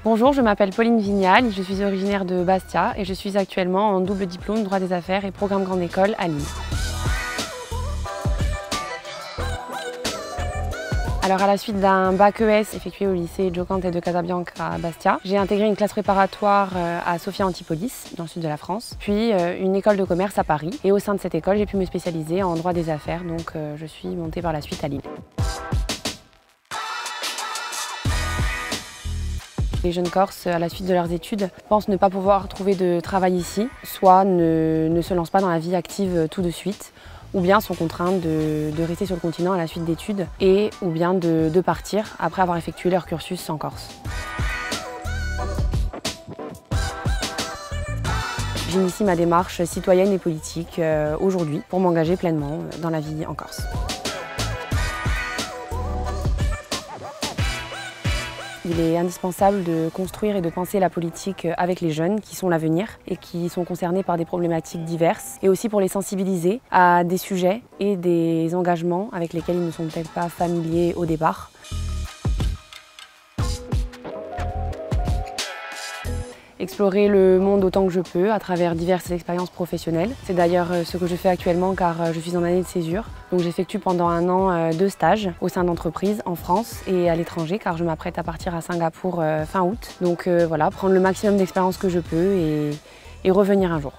Bonjour, je m'appelle Pauline Vignal, je suis originaire de Bastia et je suis actuellement en double diplôme droit des affaires et programme grande école à Lille. Alors à la suite d'un bac ES effectué au lycée Giocante de Casabianca à Bastia, j'ai intégré une classe préparatoire à Sophia Antipolis, dans le sud de la France, puis une école de commerce à Paris. Et au sein de cette école, j'ai pu me spécialiser en droit des affaires, donc je suis montée par la suite à Lille. Les jeunes Corses, à la suite de leurs études, pensent ne pas pouvoir trouver de travail ici, soit ne se lancent pas dans la vie active tout de suite, ou bien sont contraints de rester sur le continent à la suite d'études, ou bien de partir après avoir effectué leur cursus en Corse. J'initie ma démarche citoyenne et politique aujourd'hui pour m'engager pleinement dans la vie en Corse. Il est indispensable de construire et de penser la politique avec les jeunes qui sont l'avenir et qui sont concernés par des problématiques diverses et aussi pour les sensibiliser à des sujets et des engagements avec lesquels ils ne sont peut-être pas familiers au départ. Explorer le monde autant que je peux à travers diverses expériences professionnelles. C'est d'ailleurs ce que je fais actuellement car je suis en année de césure. Donc j'effectue pendant un an 2 stages au sein d'entreprises en France et à l'étranger car je m'apprête à partir à Singapour fin août. Donc voilà, prendre le maximum d'expérience que je peux et revenir un jour.